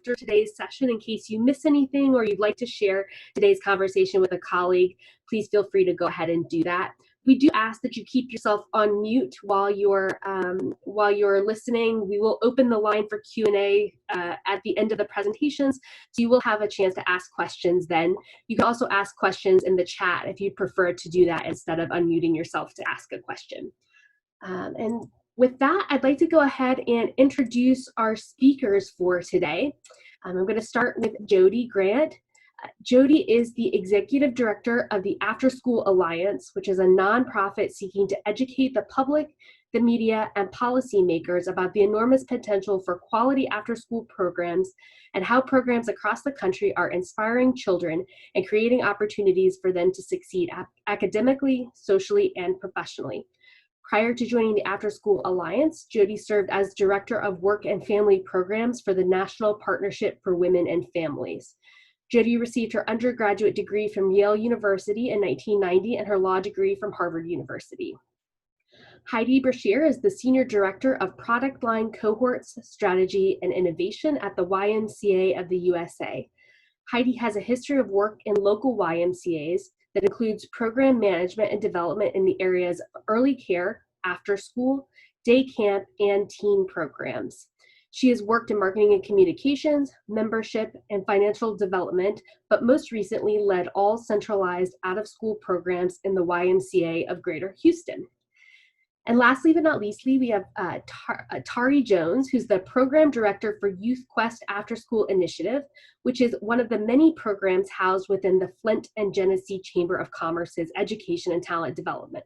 after today's session in case you miss anything or you'd like to share today's conversation with a colleague. Please feel free to go ahead and do that. We do ask that you keep yourself on mute while you're listening. We will open the line for Q&A at the end of the presentations, so you will have a chance to ask questions then. You can also ask questions in the chat if you prefer to do that instead of unmuting yourself to ask a question. And with that, I'd like to go ahead and introduce our speakers for today. I'm going to start with Jodi Grant. Jodi is the Executive Director of the Afterschool Alliance, which is a nonprofit seeking to educate the public, the media, and policymakers about the enormous potential for quality after-school programs and how programs across the country are inspiring children and creating opportunities for them to succeed academically, socially, and professionally. Prior to joining the Afterschool Alliance, Jodi served as Director of Work and Family Programs for the National Partnership for Women and Families. Jodi received her undergraduate degree from Yale University in 1990 and her law degree from Harvard University. Heidi Brasher is the Senior Director of Product Line Cohorts, Strategy, and Innovation at the YMCA of the USA. Heidi has a history of work in local YMCAs that includes program management and development in the areas of early care, after school, day camp, and teen programs. She has worked in marketing and communications, membership, and financial development, but most recently led all centralized out-of-school programs in the YMCA of Greater Houston. And lastly but not leastly, we have Tari Jones, who's the Program Director for Youth Quest After School Initiative, which is one of the many programs housed within the Flint and Genesee Chamber of Commerce's Education and Talent Department.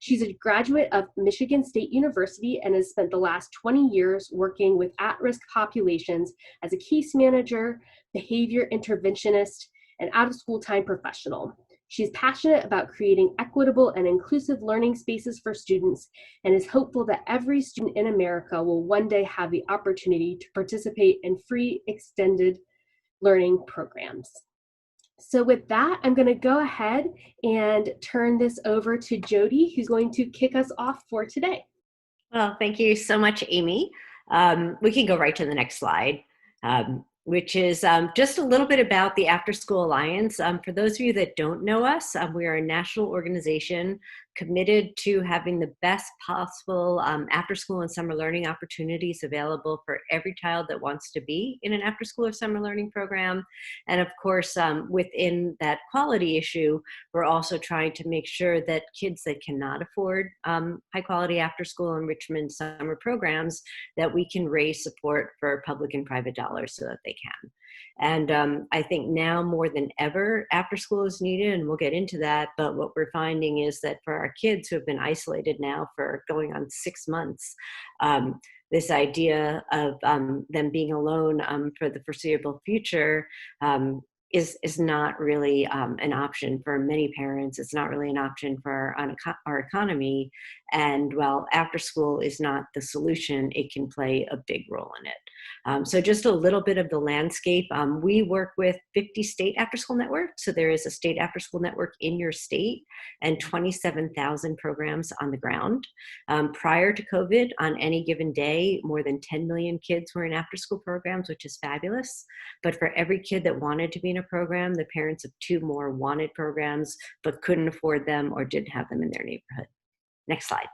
She's a graduate of Michigan State University and has spent the last 20 years working with at-risk populations as a case manager, behavior interventionist, and out-of-school time professional. She's passionate about creating equitable and inclusive learning spaces for students and is hopeful that every student in America will one day have the opportunity to participate in free extended learning programs. So with that, I'm going to go ahead and turn this over to Jodi, who's going to kick us off for today. Well, thank you so much, Amy. We can go right to the next slide, which is just a little bit about the Afterschool Alliance. For those of you that don't know us, we are a national organization committed to having the best possible after-school and summer learning opportunities available for every child that wants to be in an after-school or summer learning program. And of course, within that quality issue, we're also trying to make sure that kids that cannot afford high-quality after-school enrichment summer programs, that we can raise support for public and private dollars so that they can. And I think now more than ever, after school is needed, and we'll get into that. But what we're finding is that for our kids who have been isolated now for going on 6 months, this idea of them being alone for the foreseeable future is not really an option for many parents. It's not really an option for our economy. And while after school is not the solution, it can play a big role in it. So just a little bit of the landscape. We work with 50 state after-school networks. So there is a state after-school network in your state and 27,000 programs on the ground. Prior to COVID, on any given day, more than 10 million kids were in after-school programs, which is fabulous. But for every kid that wanted to be in a program, the parents of 2 more wanted programs, but couldn't afford them or didn't have them in their neighborhood. Next slide.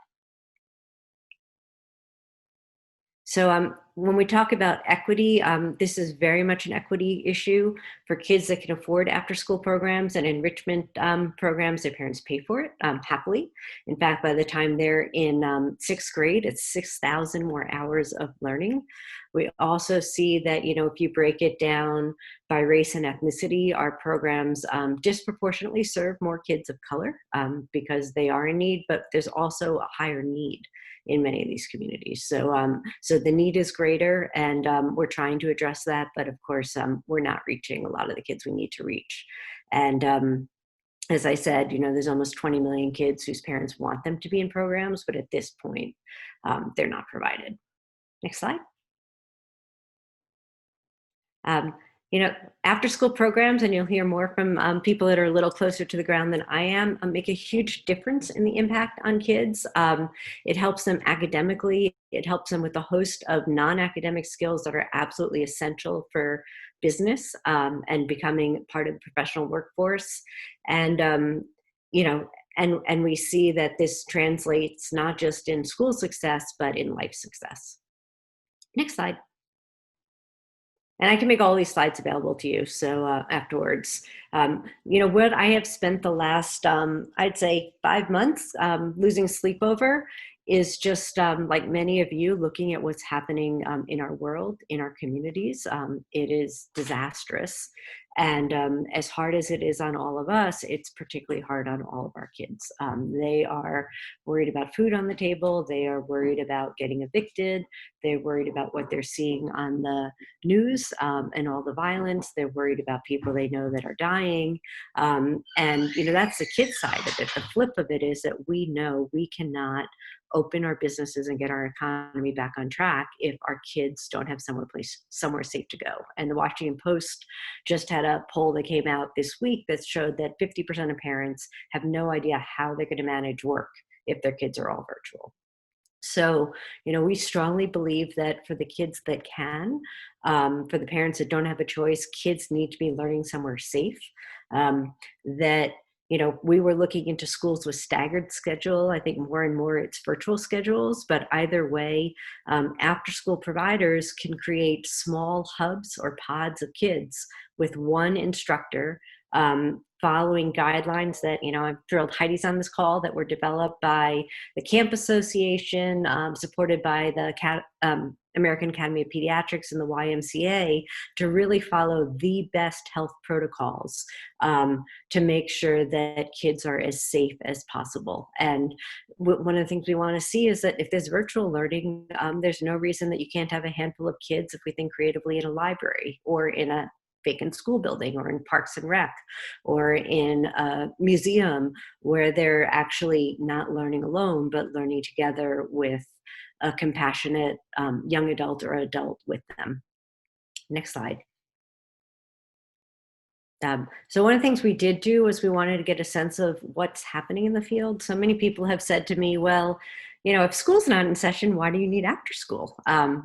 So when we talk about equity, this is very much an equity issue for kids that can afford after-school programs and enrichment programs. Their parents pay for it happily. In fact, by the time they're in 6th grade, it's 6,000 more hours of learning. We also see that, if you break it down by race and ethnicity, our programs disproportionately serve more kids of color because they are in need, but there's also a higher need in many of these communities. So, so the need is greater, and we're trying to address that, but of course, we're not reaching a lot of the kids we need to reach. And as I said, there's almost 20 million kids whose parents want them to be in programs, but at this point, they're not provided. Next slide. You know, after school programs, and you'll hear more from people that are a little closer to the ground than I am, make a huge difference in the impact on kids. It helps them academically. It helps them with a host of non-academic skills that are absolutely essential for business and becoming part of the professional workforce. And, you know, and we see that this translates not just in school success, but in life success. Next slide. And I can make all these slides available to you. So afterwards, you know, what I have spent the last, I'd say 5 months losing sleep over is just like many of you looking at what's happening in our world, in our communities. It is disastrous. And as hard as it is on all of us, it's particularly hard on all of our kids. They are worried about food on the table. They are worried about getting evicted. They're worried about what they're seeing on the news and all the violence. They're worried about people they know that are dying. And, you know, that's the kid side of it. The flip of it is that we know we cannot open our businesses and get our economy back on track if our kids don't have somewhere safe to go. And the Washington Post just had a poll that came out this week that showed that 50% of parents have no idea how they're going to manage work if their kids are all virtual. So, you know, we strongly believe that for the kids that can, for the parents that don't have a choice, kids need to be learning somewhere safe. That, you know, we were looking into schools with staggered schedule. I think more and more it's virtual schedules, but either way, after school providers can create small hubs or pods of kids with one instructor following guidelines that, you know, I'm thrilled Heidi's on this call, that were developed by the Camp Association, supported by the American Academy of Pediatrics and the YMCA, to really follow the best health protocols to make sure that kids are as safe as possible. And one of the things we want to see is that if there's virtual learning, there's no reason that you can't have a handful of kids, if we think creatively, in a library or in a vacant school building or in Parks and Rec or in a museum, where they're actually not learning alone, but learning together with a compassionate young adult or adult with them. Next slide. So one of the things we did do was we wanted to get a sense of what's happening in the field. So many people have said to me, well, you know, if school's not in session, why do you need after school?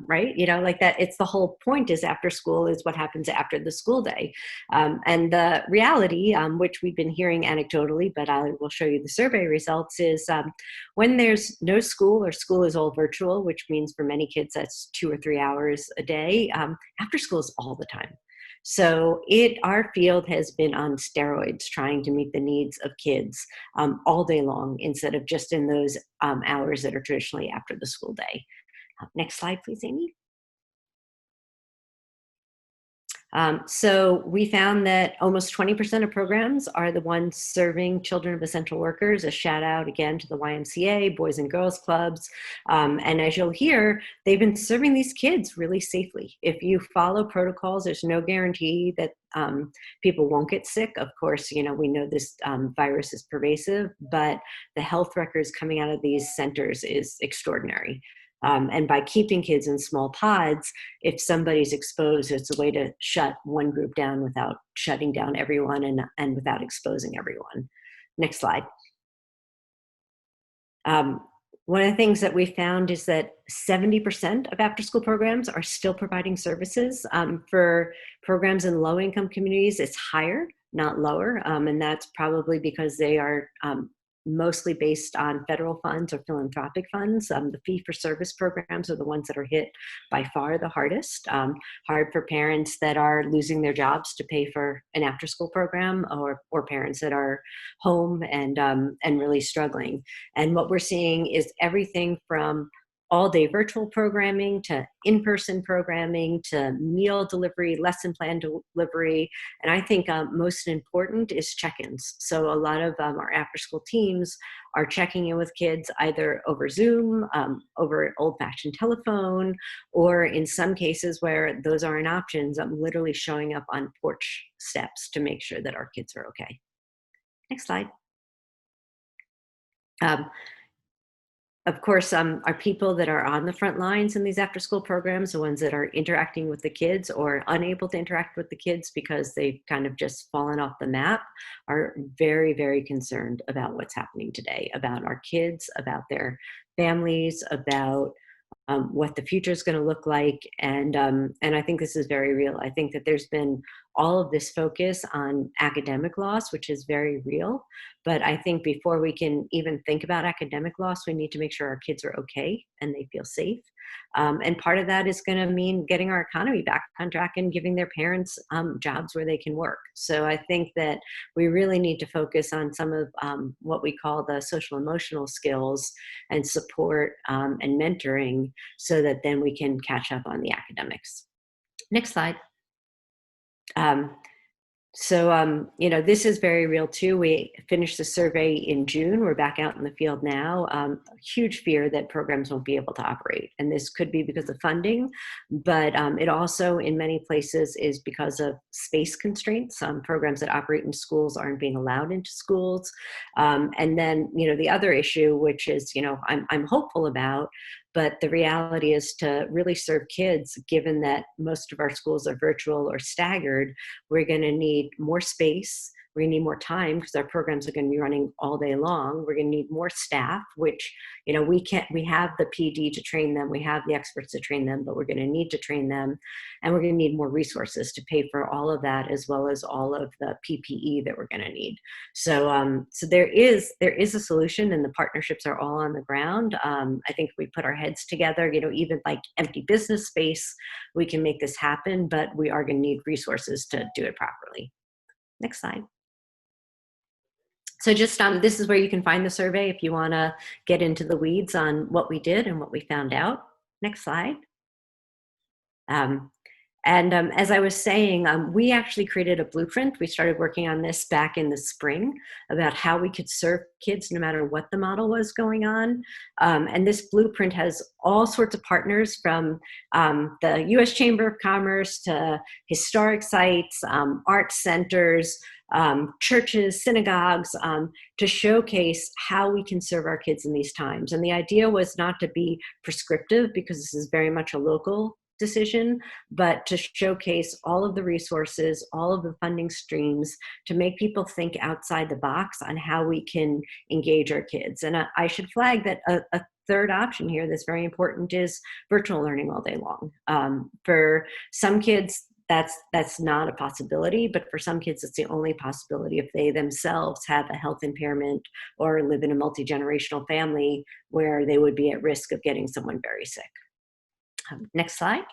Right? You know, like that, it's the whole point is after school is what happens after the school day. And the reality, which we've been hearing anecdotally, but I will show you the survey results, is when there's no school or school is all virtual, which means for many kids that's 2 or 3 hours a day, after school is all the time. So our field has been on steroids trying to meet the needs of kids all day long, instead of just in those hours that are traditionally after the school day. Next slide, please, Amy. So we found that almost 20% of programs are the ones serving children of essential workers. A shout out again to the YMCA, Boys and Girls Clubs. And as you'll hear, they've been serving these kids really safely. If you follow protocols, there's no guarantee that people won't get sick. Of course, you know, we know this virus is pervasive, but the health records coming out of these centers is extraordinary. And by keeping kids in small pods, if somebody's exposed, it's a way to shut one group down without shutting down everyone and without exposing everyone. Next slide. One of the things that we found is that 70% of after-school programs are still providing services. For programs in low-income communities, it's higher, not lower, and that's probably because they are mostly based on federal funds or philanthropic funds. The fee-for-service programs are the ones that are hit by far the hardest. Hard for parents that are losing their jobs to pay for an after-school program, or parents that are home and really struggling. And what we're seeing is everything from all-day virtual programming to in-person programming to meal delivery, lesson plan delivery. And I think most important is check-ins. So a lot of our after-school teams are checking in with kids either over Zoom, over old-fashioned telephone, or in some cases where those aren't options, I'm literally showing up on porch steps to make sure that our kids are okay. Next slide. Of course, are people that are on the front lines in these after-school programs, the ones that are interacting with the kids or unable to interact with the kids because they've kind of just fallen off the map, are very, very concerned about what's happening today, about our kids, about their families, about what the future is going to look like. And I think this is very real. I think that there's been all of this focus on academic loss, which is very real. But I think before we can even think about academic loss, we need to make sure our kids are okay and they feel safe. And part of that is going to mean getting our economy back on track and giving their parents jobs where they can work. So I think that we really need to focus on some of what we call the social emotional skills and support and mentoring so that then we can catch up on the academics. Next slide. This is very real too. We finished the survey in June. We're back out in the field now. A huge fear that programs won't be able to operate. And this could be because of funding, but it also in many places is because of space constraints. Programs that operate in schools aren't being allowed into schools. And then, the other issue, which is, I'm hopeful about, but the reality is to really serve kids, given that most of our schools are virtual or staggered, we're going to need more space. We're going to need more time because our programs are going to be running all day long. We're going to need more staff, which, we have the PD to train them. We have the experts to train them, but we're going to need to train them. And we're going to need more resources to pay for all of that, as well as all of the PPE that we're going to need. So there is a solution, and the partnerships are all on the ground. I think if we put our heads together, even like empty business space, we can make this happen, but we are going to need resources to do it properly. Next slide. So just this is where you can find the survey if you want to get into the weeds on what we did and what we found out. Next slide. As I was saying, we actually created a blueprint. We started working on this back in the spring about how we could serve kids no matter what the model was going on. And this blueprint has all sorts of partners from the U.S. Chamber of Commerce to historic sites, art centers, churches, synagogues, to showcase how we can serve our kids in these times. And the idea was not to be prescriptive, because this is very much a local decision, but to showcase all of the resources, all of the funding streams, to make people think outside the box on how we can engage our kids. And I should flag that a third option here that's very important is virtual learning all day long. For some kids, that's not a possibility, but for some kids, it's the only possibility if they themselves have a health impairment or live in a multi-generational family where they would be at risk of getting someone very sick. Next slide.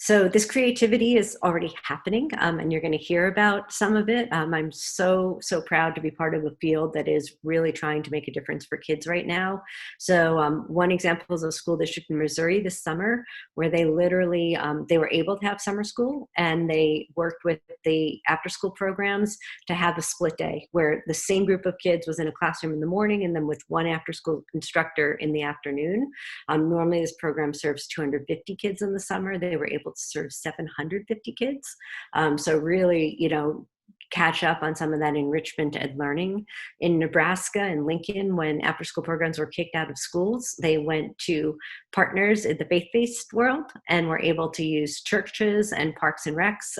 So this creativity is already happening, and you're going to hear about some of it. I'm so proud to be part of a field that is really trying to make a difference for kids right now. So one example is a school district in Missouri this summer where they literally, they were able to have summer school, and they worked with the after-school programs to have a split day where the same group of kids was in a classroom in the morning and then with one after-school instructor in the afternoon. Normally this program serves 250 kids in the summer. They were able to serve 750 kids. So really, catch up on some of that enrichment and learning. In Nebraska and Lincoln, when after-school programs were kicked out of schools, they went to partners in the faith-based world and were able to use churches and parks and recs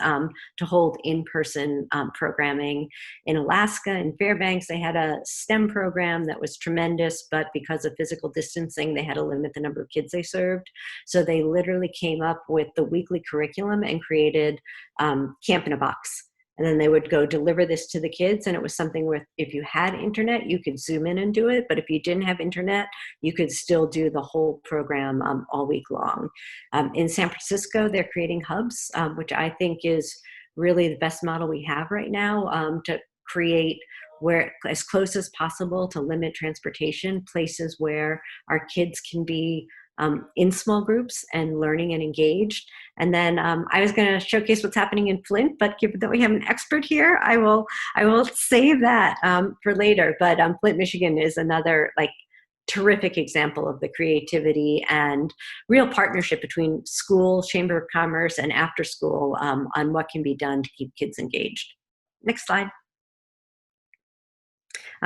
to hold in-person programming. In Alaska and Fairbanks, they had a STEM program that was tremendous, but because of physical distancing, they had to limit the number of kids they served. So they literally came up with the weekly curriculum and created Camp in a Box. And then they would go deliver this to the kids. And it was something where if you had internet, you could zoom in and do it. But if you didn't have internet, you could still do the whole program all week long. In San Francisco, they're creating hubs, which I think is really the best model we have right now, to create where as close as possible to limit transportation, places where our kids can be in small groups and learning and engaged. And then I was going to showcase what's happening in Flint, but given that we have an expert here, I will save that for later. But Flint, Michigan is another terrific example of the creativity and real partnership between school, Chamber of Commerce, and after school on what can be done to keep kids engaged. Next slide.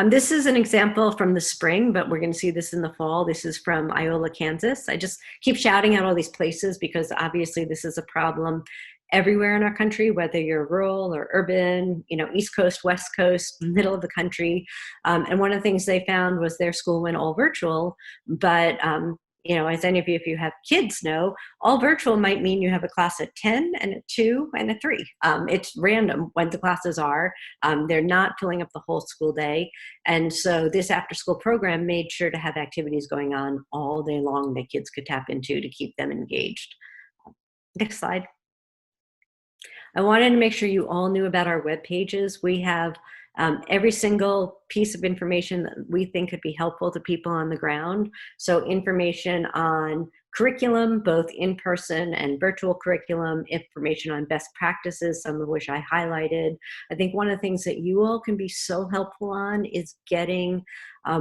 This is an example from the spring, but we're going to see this in the fall. This is from Iola, Kansas. I just keep shouting out all these places because obviously this is a problem everywhere in our country, whether you're rural or urban, East Coast, West Coast, middle of the country. And one of the things they found was their school went all virtual, but as any of you, if you have kids know, all virtual might mean you have a class at 10 and a 2 and a 3. It's random when the classes are. They're not filling up the whole school day. And so this after school program made sure to have activities going on all day long that kids could tap into to keep them engaged. Next slide. I wanted to make sure you all knew about our web pages. We have every single piece of information that we think could be helpful to people on the ground. So information on curriculum, both in-person and virtual curriculum, information on best practices, some of which I highlighted. I think one of the things that you all can be so helpful on is getting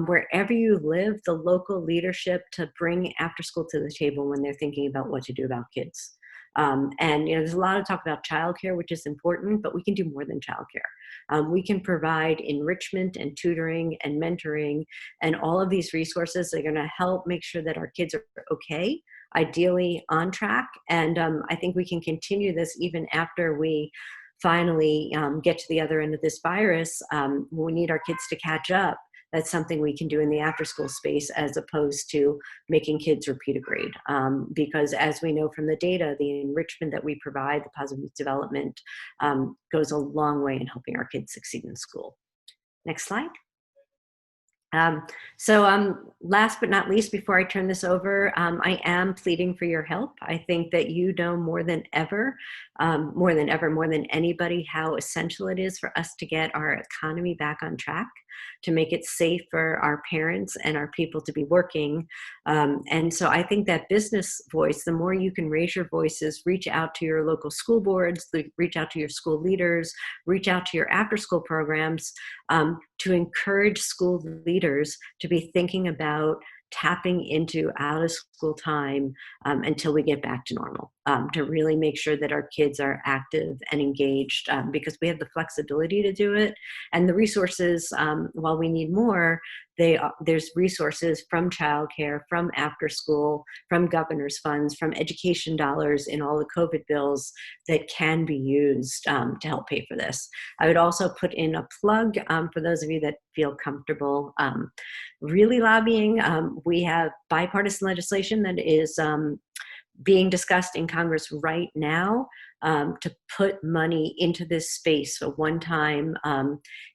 wherever you live, the local leadership to bring after school to the table when they're thinking about what to do about kids. And there's a lot of talk about childcare, which is important, but we can do more than childcare. We can provide enrichment and tutoring and mentoring and all of these resources that are going to help make sure that our kids are okay, ideally on track. And I think we can continue this even after we finally get to the other end of this virus. We need our kids to catch up. That's something we can do in the after school space as opposed to making kids repeat a grade. Because as we know from the data, the enrichment that we provide, the positive youth development, goes a long way in helping our kids succeed in school. Next slide. Last but not least, before I turn this over, I am pleading for your help. I think that you know more than anybody, how essential it is for us to get our economy back on track, to make it safe for our parents and our people to be working. And so I think that business voice, the more you can raise your voices, reach out to your local school boards, reach out to your school leaders, reach out to your after school programs, to encourage school leaders to be thinking about tapping into out of school time until we get back to normal, to really make sure that our kids are active and engaged, because we have the flexibility to do it. And the resources, while we need more, there's resources from childcare, from after school, from governor's funds, from education dollars in all the COVID bills that can be used to help pay for this. I would also put in a plug for those of you that feel comfortable really lobbying. We have bipartisan legislation that is being discussed in Congress right now to put money into this space, a one-time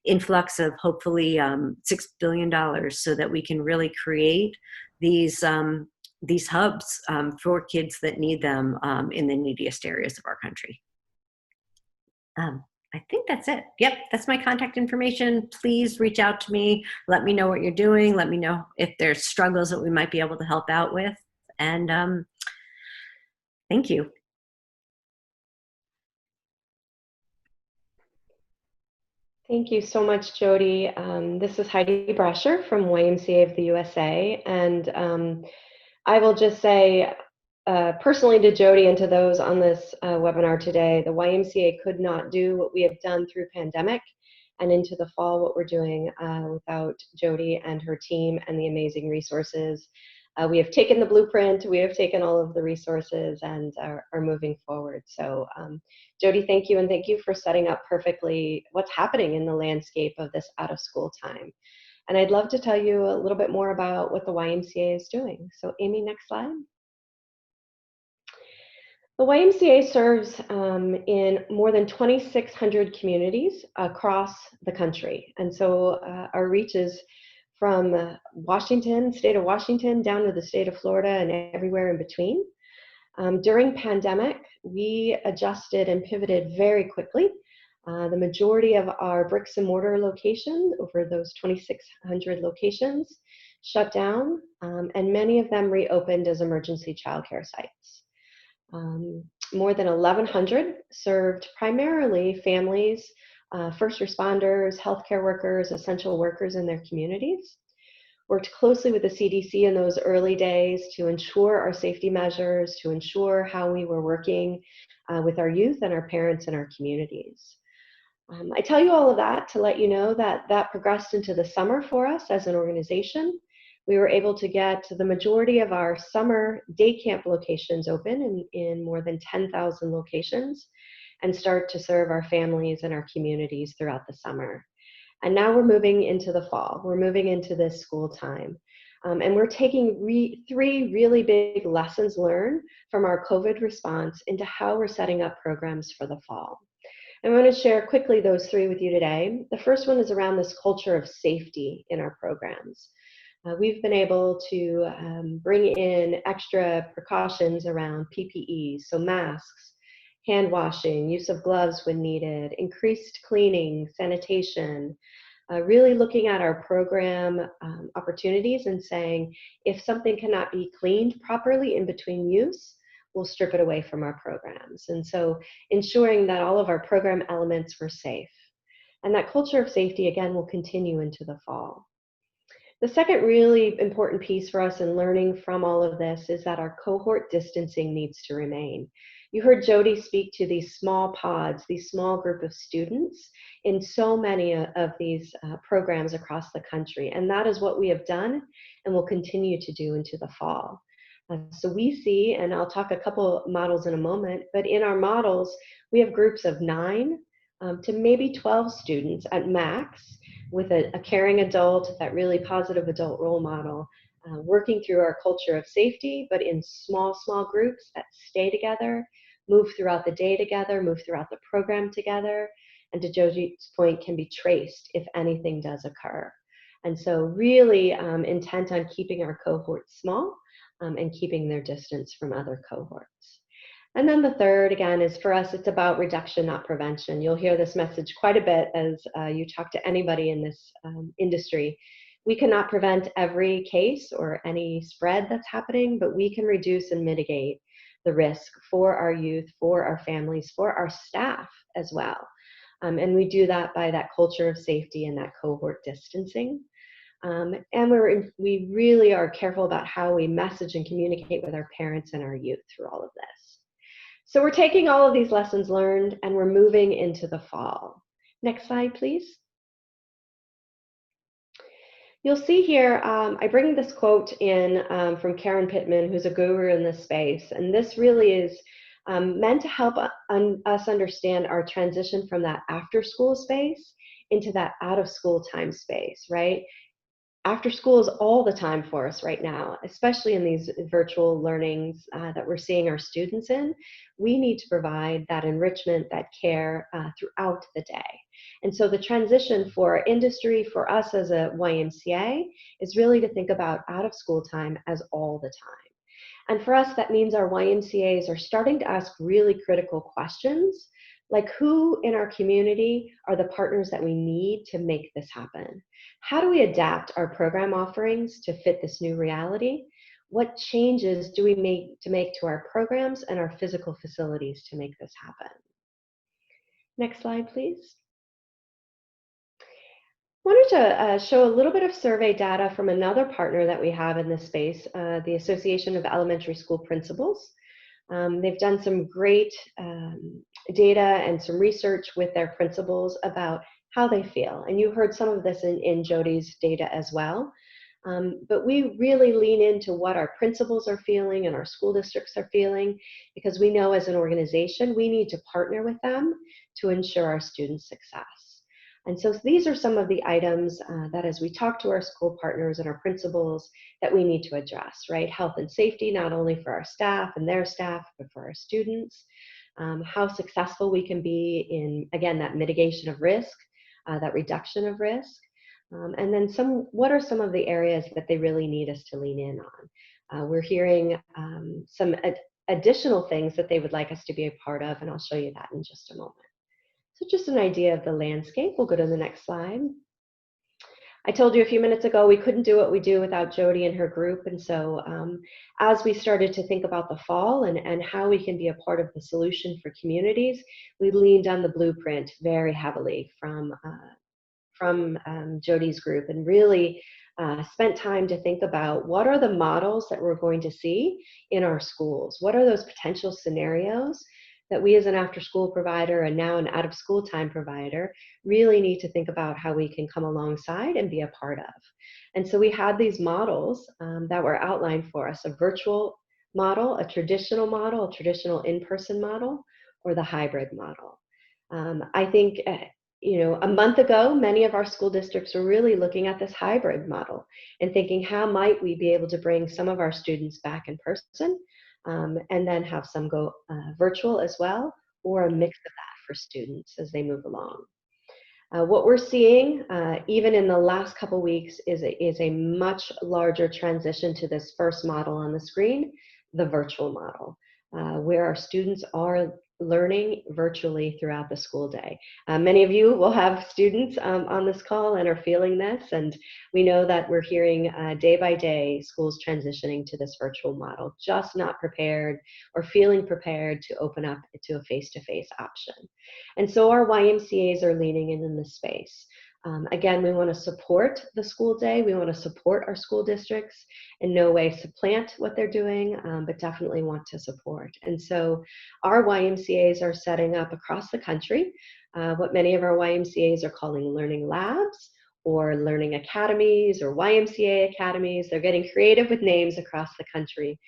influx of hopefully $6 billion, so that we can really create these hubs for kids that need them in the neediest areas of our country. I think that's it. Yep, that's my contact information. Please reach out to me. Let me know what you're doing. Let me know if there's struggles that we might be able to help out with. And thank you. Thank you so much, Jodi. This is Heidi Brasher from YMCA of the USA. And I will just say personally to Jodi and to those on this webinar today, the YMCA could not do what we have done through pandemic and into the fall, what we're doing without Jodi and her team and the amazing resources. We have taken the blueprint, we have taken all of the resources and are moving forward. So Jodi, thank you, and thank you for setting up perfectly what's happening in the landscape of this out of school time. And I'd love to tell you a little bit more about what the YMCA is doing. So Amy, next slide. The YMCA serves in more than 2,600 communities across the country. And so our reach is from Washington, state of Washington, down to the state of Florida and everywhere in between. During pandemic, we adjusted and pivoted very quickly. The majority of our bricks and mortar locations, over those 2,600 locations, shut down, and many of them reopened as emergency childcare sites. More than 1,100 served primarily families, first responders, healthcare workers, essential workers in their communities. Worked closely with the CDC in those early days to ensure our safety measures, to ensure how we were working with our youth and our parents in our communities. I tell you all of that to let you know that that progressed into the summer for us as an organization. We were able to get the majority of our summer day camp locations open in more than 10,000 locations and start to serve our families and our communities throughout the summer. And now we're moving into the fall. We're moving into this school time. And we're taking three really big lessons learned from our COVID response into how we're setting up programs for the fall. I want to share quickly those three with you today. The first one is around this culture of safety in our programs. We've been able to bring in extra precautions around PPE, so masks, hand washing, use of gloves when needed, increased cleaning, sanitation, really looking at our program opportunities and saying, if something cannot be cleaned properly in between use, we'll strip it away from our programs. And so ensuring that all of our program elements were safe. And that culture of safety, again, will continue into the fall. The second really important piece for us in learning from all of this is that our cohort distancing needs to remain. You heard Jodi speak to these small pods, these small group of students in so many of these programs across the country. And that is what we have done and will continue to do into the fall. So we see, and I'll talk a couple models in a moment, but in our models, we have groups of 9 to maybe 12 students at max with a caring adult, that really positive adult role model, working through our culture of safety, but in small groups that stay together, move throughout the day together, move throughout the program together, and to Jodi's point, can be traced if anything does occur. And so really intent on keeping our cohorts small and keeping their distance from other cohorts. And then the third, again, is for us, it's about reduction, not prevention. You'll hear this message quite a bit as you talk to anybody in this industry. We cannot prevent every case or any spread that's happening, but we can reduce and mitigate the risk for our youth, for our families, for our staff as well. And we do that by that culture of safety and that cohort distancing. And we really are careful about how we message and communicate with our parents and our youth through all of this. So we're taking all of these lessons learned and we're moving into the fall. Next slide, please. You'll see here, I bring this quote in from Karen Pitman, who's a guru in this space. And this really is meant to help us understand our transition from that after school space into that out of school time space, right? After school is all the time for us right now, especially in these virtual learnings that we're seeing our students in. We need to provide that enrichment, that care throughout the day. And so the transition for industry, for us as a YMCA, is really to think about out of school time as all the time. And for us, that means our YMCAs are starting to ask really critical questions, like who in our community are the partners that we need to make this happen? How do we adapt our program offerings to fit this new reality? What changes do we make to our programs and our physical facilities to make this happen? Next slide, please. I wanted to show a little bit of survey data from another partner that we have in this space, the Association of Elementary School Principals. They've done some great data and some research with their principals about how they feel. And you heard some of this in Jodi's data as well. But we really lean into what our principals are feeling and our school districts are feeling, because we know as an organization, we need to partner with them to ensure our students' success. And so these are some of the items that as we talk to our school partners and our principals that we need to address, right? Health and safety, not only for our staff and their staff, but for our students. How successful we can be in, again, that mitigation of risk, that reduction of risk. And then what are some of the areas that they really need us to lean in on? We're hearing some additional things that they would like us to be a part of, and I'll show you that in just a moment. So just an idea of the landscape. We'll go to the next slide. I told you a few minutes ago we couldn't do what we do without Jodi and her group, and so as we started to think about the fall and how we can be a part of the solution for communities, we leaned on the blueprint very heavily from Jodi's group, and really spent time to think about what are the models that we're going to see in our schools? What are those potential scenarios that we as an after-school provider and now an out-of-school time provider really need to think about how we can come alongside and be a part of. And so we had these models that were outlined for us: a virtual model, a traditional in-person model, or the hybrid model. I think a month ago, many of our school districts were really looking at this hybrid model and thinking, how might we be able to bring some of our students back in person, and then have some go virtual as well, or a mix of that for students as they move along. What we're seeing, even in the last couple weeks, is a much larger transition to this first model on the screen, the virtual model, where our students are learning virtually throughout the school day. Many of you will have students on this call and are feeling this, and we know that we're hearing day by day schools transitioning to this virtual model, just not prepared or feeling prepared to open up to a face-to-face option. And so our YMCAs are leaning in this space. Again, we want to support the school day. We want to support our school districts, in no way supplant what they're doing, but definitely want to support. And so our YMCAs are setting up across the country what many of our YMCAs are calling learning labs, or learning academies, or YMCA academies. They're getting creative with names across the country,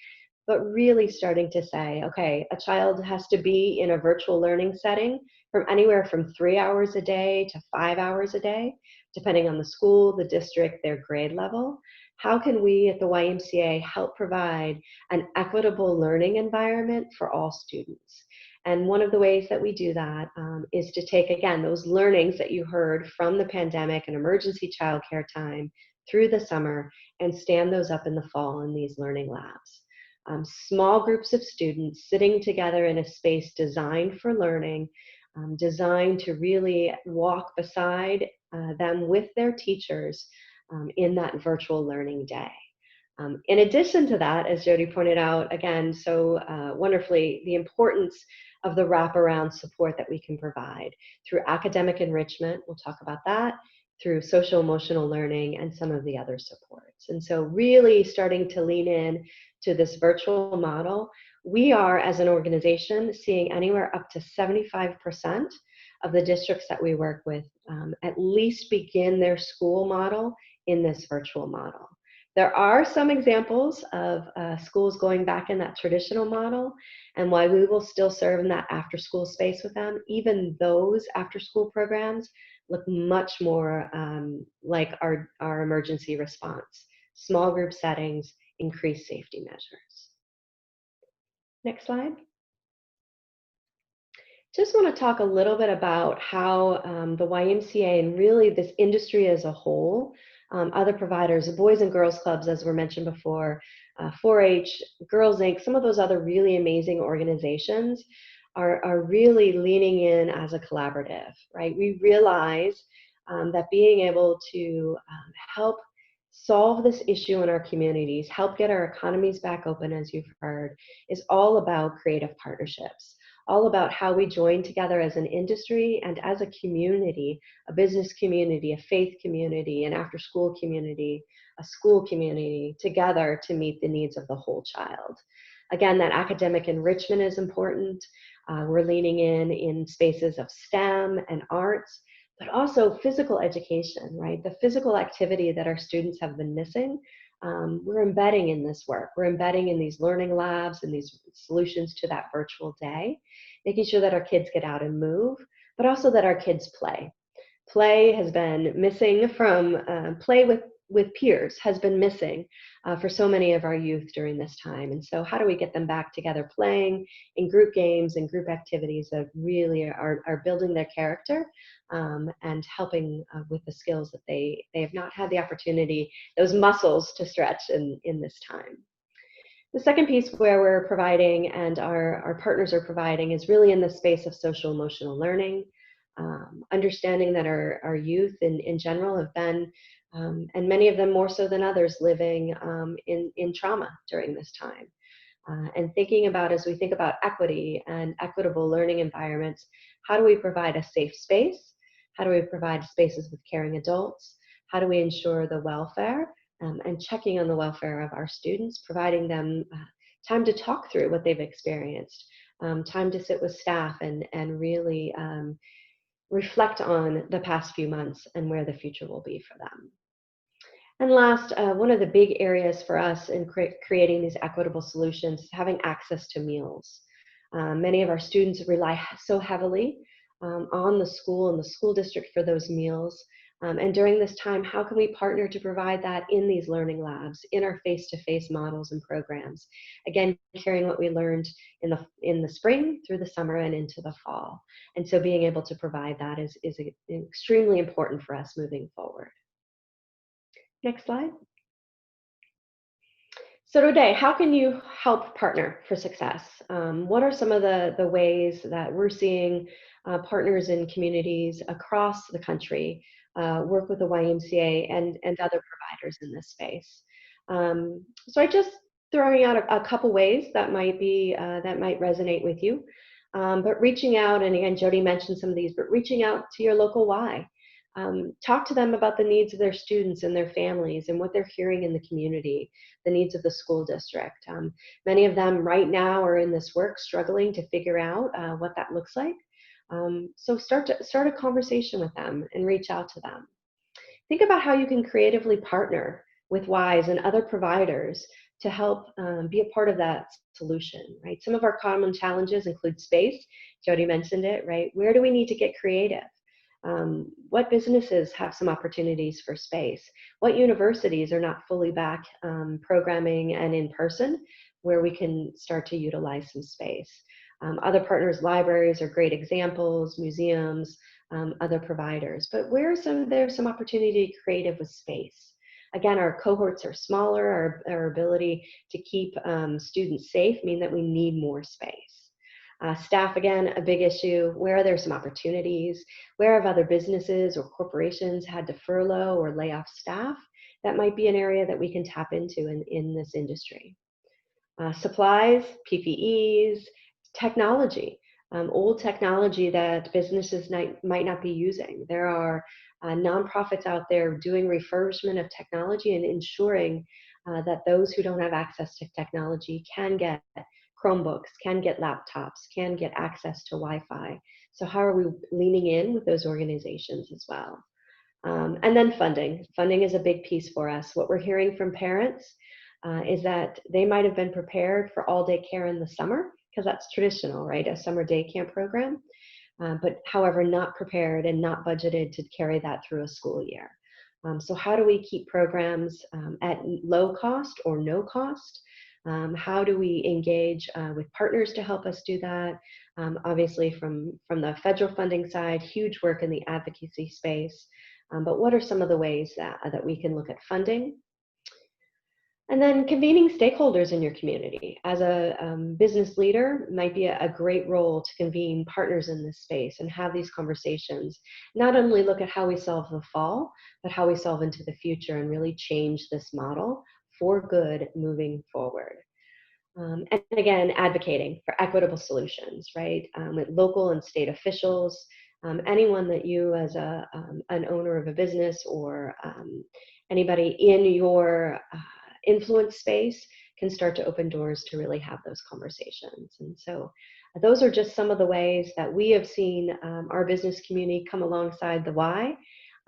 but really starting to say, okay, a child has to be in a virtual learning setting from anywhere from 3 hours a day to 5 hours a day, depending on the school, the district, their grade level. How can we at the YMCA help provide an equitable learning environment for all students? And one of the ways that we do that is to take, again, those learnings that you heard from the pandemic and emergency childcare time through the summer, and stand those up in the fall in these learning labs. Small groups of students sitting together in a space designed for learning, designed to really walk beside them with their teachers in that virtual learning day. In addition to that, as Jodi pointed out, again, so wonderfully, the importance of the wraparound support that we can provide through academic enrichment, we'll talk about that, through social emotional learning, and some of the other supports. And so really starting to lean in to this virtual model. We are, as an organization, seeing anywhere up to 75% of the districts that we work with at least begin their school model in this virtual model. There are some examples of schools going back in that traditional model, and while we will still serve in that after-school space with them, even those after-school programs look much more like our emergency response. Small group settings, increased safety measures. Next slide. Just want to talk a little bit about how the YMCA and really this industry as a whole, other providers, Boys and Girls Clubs, as were mentioned before, 4-H, Girls Inc., some of those other really amazing organizations are really leaning in as a collaborative, right? We realize that being able to help solve this issue in our communities, help get our economies back open, as you've heard, is all about creative partnerships, all about how we join together as an industry and as a community, a business community, a faith community, an after-school community, a school community, together to meet the needs of the whole child. Again, that academic enrichment is important. We're leaning in spaces of STEM and arts, but also physical education, right? The physical activity that our students have been missing, we're embedding in this work. We're embedding in these learning labs and these solutions to that virtual day, making sure that our kids get out and move, but also that our kids play. Play has been missing from, play with peers has been missing for so many of our youth during this time. And so how do we get them back together playing in group games and group activities that really are building their character and helping with the skills that they have not had the opportunity, those muscles to stretch in this time. The second piece where we're providing and our partners are providing is really in the space of social emotional learning, understanding that our youth in general have been, and many of them more so than others, living in trauma during this time. And thinking about, as we think about equity and equitable learning environments, how do we provide a safe space? How do we provide spaces with caring adults? How do we ensure the welfare and checking on the welfare of our students, providing them time to talk through what they've experienced, time to sit with staff and really reflect on the past few months and where the future will be for them. And last, one of the big areas for us in creating these equitable solutions is having access to meals. Many of our students rely so heavily on the school and the school district for those meals. And during this time, how can we partner to provide that in these learning labs, in our face-to-face models and programs? Again, carrying what we learned in the spring through the summer and into the fall. And so being able to provide that is extremely important for us moving forward. Next slide. So today, how can you help partner for success? What are some of the ways that we're seeing partners in communities across the country work with the YMCA and other providers in this space? So I just throwing out a couple ways that might be that might resonate with you. But reaching out, and again, Jodi mentioned some of these, but reaching out to your local Y. Talk to them about the needs of their students and their families and what they're hearing in the community, the needs of the school district. Many of them right now are in this work struggling to figure out what that looks like. So start a conversation with them and reach out to them. Think about how you can creatively partner with Ys and other providers to help be a part of that solution, right? Some of our common challenges include space. Jodi mentioned it, right? Where do we need to get creative? What businesses have some opportunities for space? What universities are not fully back programming and in person where we can start to utilize some space? Other partners, libraries are great examples, museums, other providers. But where are there's some opportunity to be creative with space? Again, our cohorts are smaller, our ability to keep students safe mean that we need more space. Staff, again, a big issue. Where are there some opportunities? Where have other businesses or corporations had to furlough or lay off staff? That might be an area that we can tap into in this industry. Supplies, PPEs, technology, old technology that businesses might not be using. There are nonprofits out there doing refurbishment of technology and ensuring that those who don't have access to technology can get Chromebooks, can get laptops, can get access to Wi-Fi. So how are we leaning in with those organizations as well? And then funding. Funding is a big piece for us. What we're hearing from parents is that they might have been prepared for all-day care in the summer, because that's traditional, right? A summer day camp program, but however, not prepared and not budgeted to carry that through a school year. So how do we keep programs at low cost or no cost? How do we engage with partners to help us do that? Obviously from the federal funding side, huge work in the advocacy space. But what are some of the ways that we can look at funding? And then convening stakeholders in your community. As a business leader, might be a great role to convene partners in this space and have these conversations. Not only look at how we solve the fall, but how we solve into the future and really change this model for good moving forward. And again, advocating for equitable solutions, right? With local and state officials, anyone that you as an owner of a business or anybody in your influence space can start to open doors to really have those conversations. And so those are just some of the ways that we have seen our business community come alongside the Y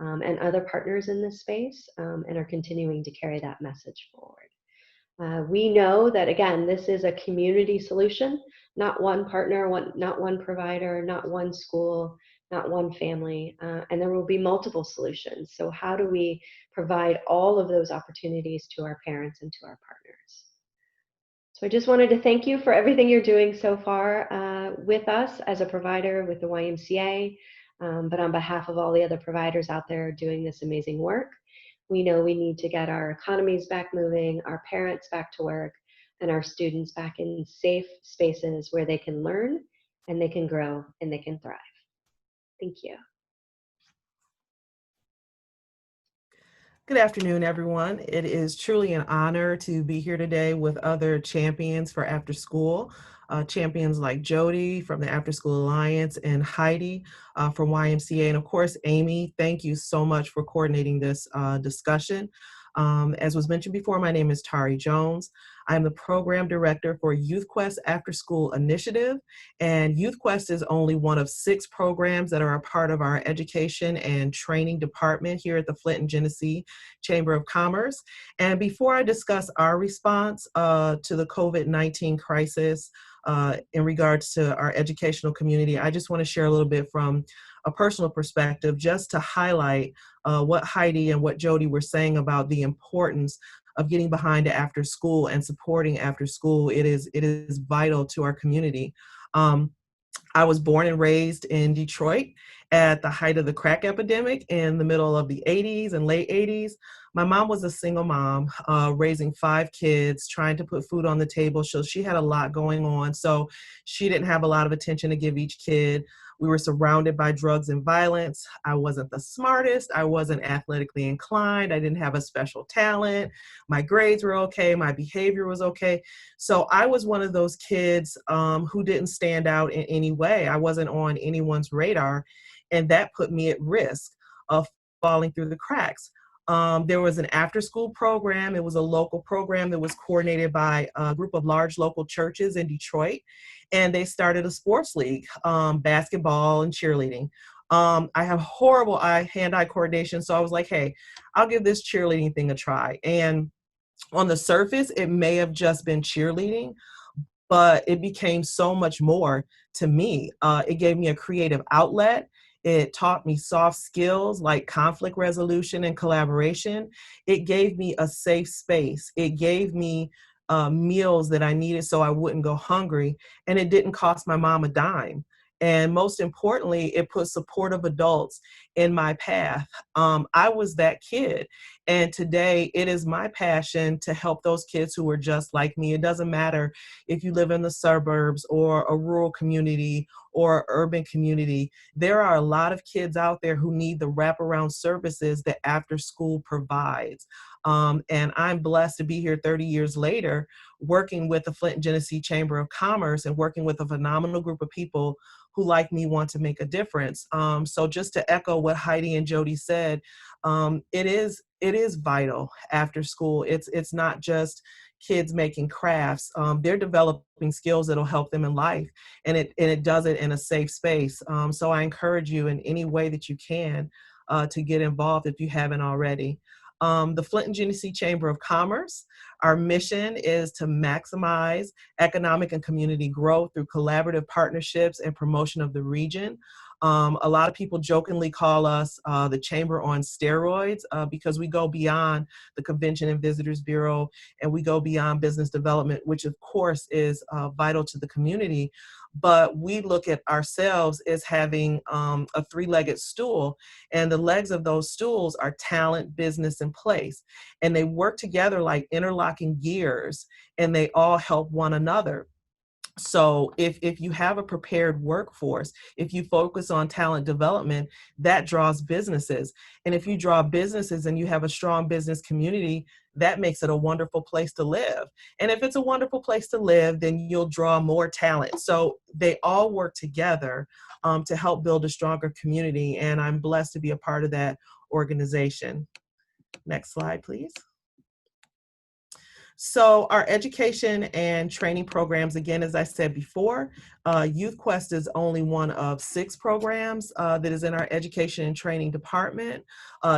and other partners in this space and are continuing to carry that message forward. We know that, again, this is a community solution, not one partner, not one provider, not one school, not one family, and there will be multiple solutions. So how do we provide all of those opportunities to our parents and to our partners? So I just wanted to thank you for everything you're doing so far with us as a provider with the YMCA, but on behalf of all the other providers out there doing this amazing work. We know we need to get our economies back moving, our parents back to work, and our students back in safe spaces where they can learn and they can grow and they can thrive. Thank you. Good afternoon, everyone. It is truly an honor to be here today with other champions for after school, champions like Jodi from the Afterschool Alliance and Heidi from YMCA. And of course, Amy, thank you so much for coordinating this discussion. As was mentioned before, my name is Tari Jones. I'm the program director for Youth Quest After School Initiative, and Youth Quest is only one of 6 programs that are a part of our education and training department here at the Flint and Genesee Chamber of Commerce. And before I discuss our response to the COVID-19 crisis in regards to our educational community, I just want to share a little bit from a personal perspective, just to highlight what Heidi and what Jodi were saying about the importance of getting behind after school and supporting after school. It is vital to our community. I was born and raised in Detroit at the height of the crack epidemic in the middle of the 80s and late 80s. My mom was a single mom, raising 5 kids, trying to put food on the table. So she had a lot going on. So she didn't have a lot of attention to give each kid. We were surrounded by drugs and violence. I wasn't the smartest. I wasn't athletically inclined. I didn't have a special talent. My grades were okay. My behavior was okay. So I was one of those kids who didn't stand out in any way. I wasn't on anyone's radar, and that put me at risk of falling through the cracks. There was an after-school program. It was a local program that was coordinated by a group of large local churches in Detroit, and they started a sports league, basketball and cheerleading. I have horrible hand-eye coordination, so I was like, hey, I'll give this cheerleading thing a try. And on the surface, it may have just been cheerleading, but it became so much more to me. It gave me a creative outlet. It taught me soft skills like conflict resolution and collaboration. It gave me a safe space. It gave me meals that I needed so I wouldn't go hungry. And it didn't cost my mom a dime. And most importantly, it put supportive adults in my path. I was that kid. And today it is my passion to help those kids who are just like me. It doesn't matter if you live in the suburbs or a rural community or urban community. There are a lot of kids out there who need the wraparound services that after school provides. And I'm blessed to be here 30 years later, working with the Flint and Genesee Chamber of Commerce and working with a phenomenal group of people who, like me, want to make a difference. So just to echo what Heidi and Jodi said, it is vital after school. It's not just kids making crafts. They're developing skills that'll help them in life, and it does it in a safe space. So I encourage you in any way that you can to get involved if you haven't already. The Flint and Genesee Chamber of Commerce, our mission is to maximize economic and community growth through collaborative partnerships and promotion of the region. A lot of people jokingly call us the Chamber on steroids because we go beyond the Convention and Visitors Bureau, and we go beyond business development, which of course is vital to the community. But we look at ourselves as having a 3-legged stool, and the legs of those stools are talent, business, and place. And they work together like interlocking gears, and they all help one another. So if you have a prepared workforce, if you focus on talent development, that draws businesses. And if you draw businesses and you have a strong business community, that makes it a wonderful place to live. And if it's a wonderful place to live, then you'll draw more talent. So they all work together to help build a stronger community. And I'm blessed to be a part of that organization. Next slide, please. So our education and training programs, again, as I said before, Youth Quest is only one of 6 programs that is in our education and training department.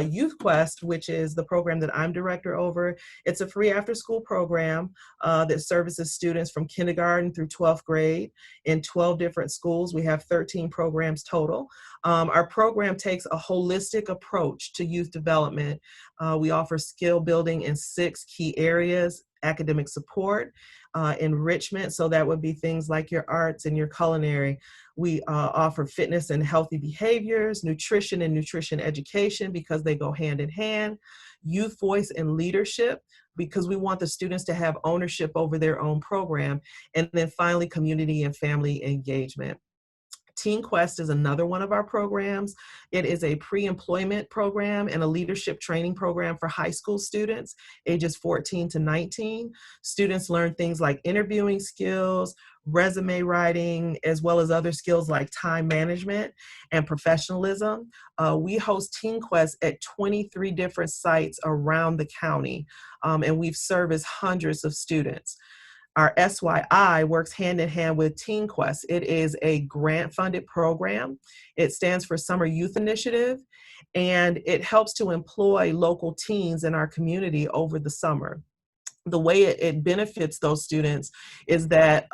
Youth Quest, which is the program that I'm director over, it's a free after-school program that services students from kindergarten through 12th grade in 12 different schools. We have 13 programs total. Our program takes a holistic approach to youth development. We offer skill building in 6 key areas: academic support, enrichment, so that would be things like your arts and your culinary. We offer fitness and healthy behaviors, nutrition and nutrition education because they go hand in hand, youth voice and leadership because we want the students to have ownership over their own program, and then finally community and family engagement. Teen Quest is another one of our programs. It is a pre-employment program and a leadership training program for high school students, ages 14 to 19. Students learn things like interviewing skills, resume writing, as well as other skills like time management and professionalism. We host Teen Quest at 23 different sites around the county, and we've serviced hundreds of students. Our SYI works hand in hand with Teen Quest. It is a grant-funded program. It stands for Summer Youth Initiative, and it helps to employ local teens in our community over the summer. The way it benefits those students is that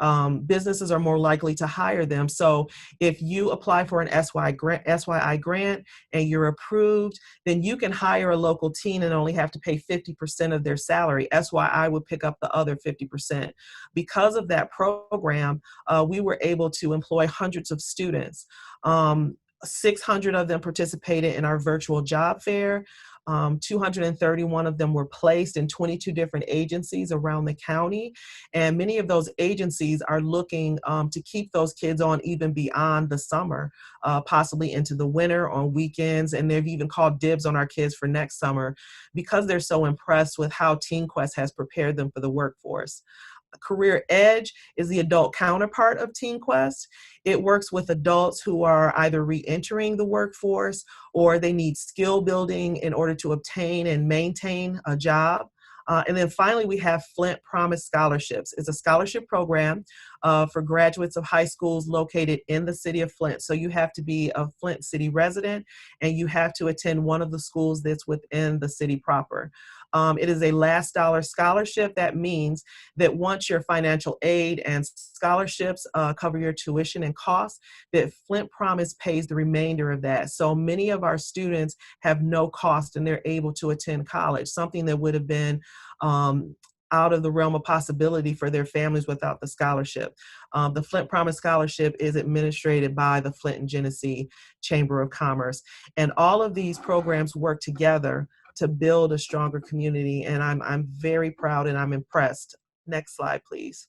businesses are more likely to hire them. So if you apply for an SYI grant and you're approved, then you can hire a local teen and only have to pay 50% of their salary. SYI would pick up the other 50%. Because of that program, we were able to employ hundreds of students. 600 of them participated in our virtual job fair. 231 of them were placed in 22 different agencies around the county. And many of those agencies are looking to keep those kids on even beyond the summer, possibly into the winter, on weekends. And they've even called dibs on our kids for next summer because they're so impressed with how Teen Quest has prepared them for the workforce. Career Edge is the adult counterpart of Teen Quest. It works with adults who are either re-entering the workforce or they need skill building in order to obtain and maintain a job. And then finally, we have Flint Promise Scholarships. It's a scholarship program for graduates of high schools located in the city of Flint. So you have to be a Flint city resident and you have to attend one of the schools that's within the city proper. It is a last dollar scholarship. That means that once your financial aid and scholarships cover your tuition and costs, that Flint Promise pays the remainder of that. So many of our students have no cost and they're able to attend college, something that would have been out of the realm of possibility for their families without the scholarship. The Flint Promise Scholarship is administered by the Flint and Genesee Chamber of Commerce. And all of these programs work together to build a stronger community. And I'm very proud and I'm impressed. Next slide, please.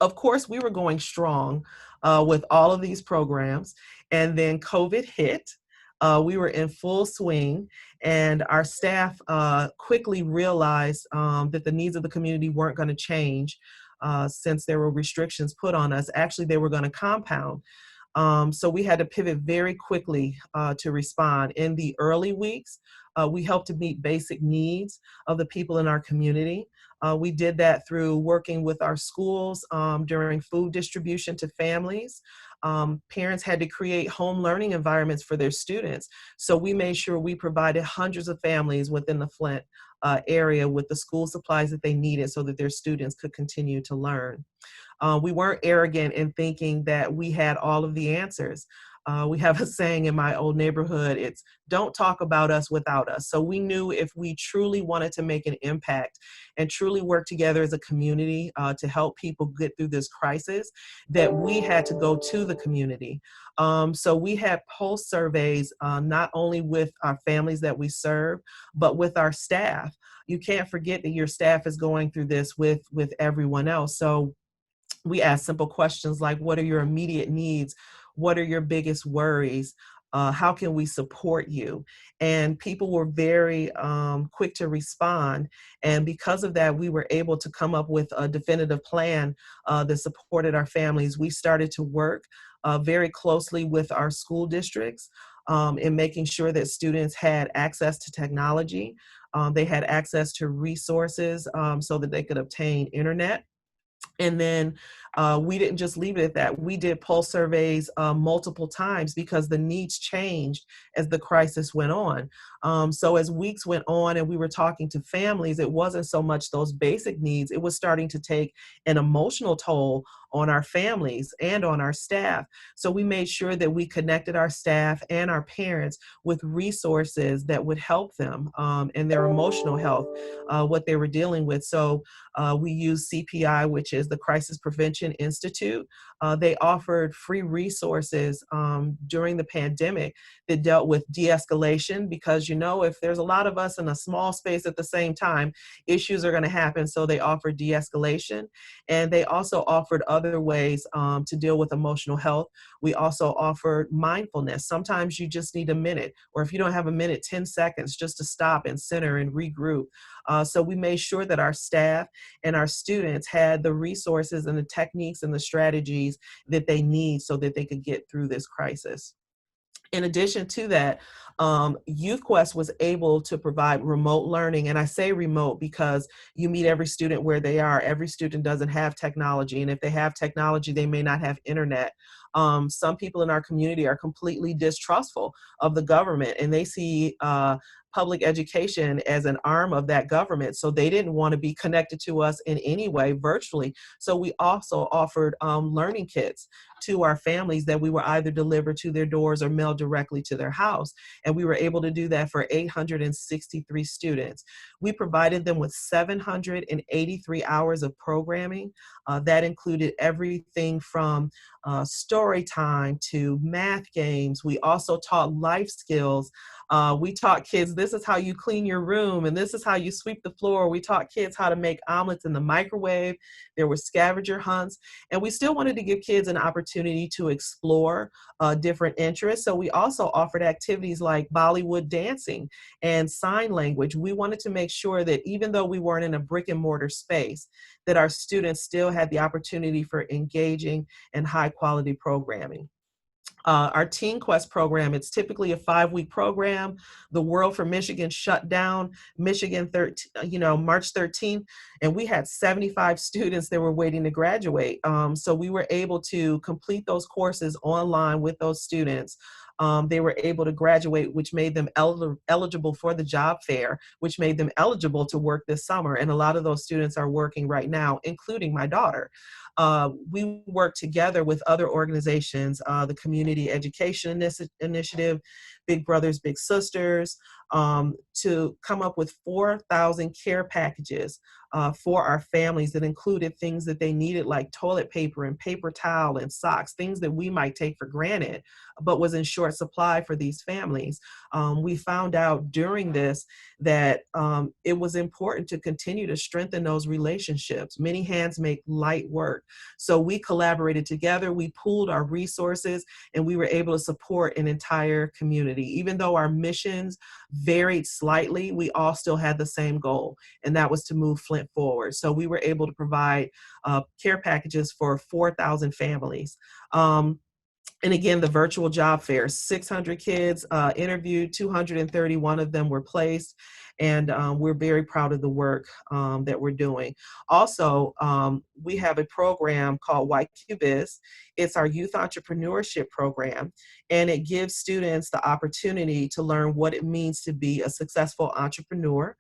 Of course, we were going strong with all of these programs. And then COVID hit. We were in full swing, and our staff quickly realized that the needs of the community weren't going to change since there were restrictions put on us. Actually, they were going to compound. So we had to pivot very quickly to respond. In the early weeks, we helped to meet basic needs of the people in our community. We did that through working with our schools during food distribution to families. Parents had to create home learning environments for their students. So we made sure we provided hundreds of families within the Flint area with the school supplies that they needed so that their students could continue to learn. We weren't arrogant in thinking that we had all of the answers. We have a saying in my old neighborhood, it's don't talk about us without us. So we knew if we truly wanted to make an impact and truly work together as a community to help people get through this crisis, that we had to go to the community. So we had pulse surveys, not only with our families that we serve, but with our staff. You can't forget that your staff is going through this with everyone else. So we ask simple questions like, what are your immediate needs? What are your biggest worries? How can we support you? And people were very quick to respond. And because of that, we were able to come up with a definitive plan that supported our families. We started to work very closely with our school districts in making sure that students had access to technology. They had access to resources so that they could obtain internet. And then we didn't just leave it at that. We did pulse surveys multiple times because the needs changed as the crisis went on. So as weeks went on and we were talking to families, it wasn't so much those basic needs. It was starting to take an emotional toll on our families and on our staff. So we made sure that we connected our staff and our parents with resources that would help them in their emotional health, what they were dealing with. So we use CPI, which is the Crisis Prevention Institute. They offered free resources during the pandemic that dealt with de-escalation, because, you know, if there's a lot of us in a small space at the same time, issues are going to happen. So they offered de-escalation, and they also offered other ways to deal with emotional health. We also offered mindfulness. Sometimes you just need a minute, or if you don't have a minute, 10 seconds just to stop and center and regroup. So we made sure that our staff and our students had the resources and the techniques and the strategies that they need so that they could get through this crisis. In addition to that, YouthQuest was able to provide remote learning. And I say remote because you meet every student where they are. Every student doesn't have technology. And if they have technology, they may not have internet. Some people in our community are completely distrustful of the government, and they see public education as an arm of that government. So they didn't want to be connected to us in any way virtually. So we also offered learning kits to our families that we were either delivered to their doors or mailed directly to their house. And we were able to do that for 863 students. We provided them with 783 hours of programming. That included everything from story time to math games. We also taught life skills. We taught kids, this is how you clean your room, and this is how you sweep the floor. We taught kids how to make omelets in the microwave. There were scavenger hunts, and we still wanted to give kids an opportunity to explore different interests. So we also offered activities like Bollywood dancing and sign language. We wanted to make sure that even though we weren't in a brick and mortar space, that our students still had the opportunity for engaging and high quality programming. Our Teen Quest program, it's typically a 5-week program. The World for Michigan shut down Michigan March 13th, and we had 75 students that were waiting to graduate. So we were able to complete those courses online with those students. They were able to graduate, which made them eligible for the job fair, which made them eligible to work this summer. And a lot of those students are working right now, including my daughter. We work together with other organizations, the Community Education Initiative, Big Brothers Big Sisters, to come up with 4,000 care packages for our families that included things that they needed, like toilet paper and paper towel and socks, things that we might take for granted, but was in short supply for these families. We found out during this that it was important to continue to strengthen those relationships. Many hands make light work. So we collaborated together, we pooled our resources, and we were able to support an entire community. Even though our missions varied slightly, we all still had the same goal, and that was to move Flint forward. So we were able to provide care packages for 4,000 families. And again, the virtual job fair, 600 kids interviewed, 231 of them were placed, and we're very proud of the work that we're doing. Also, we have a program called YQBiz. It's our youth entrepreneurship program, and it gives students the opportunity to learn what it means to be a successful entrepreneur,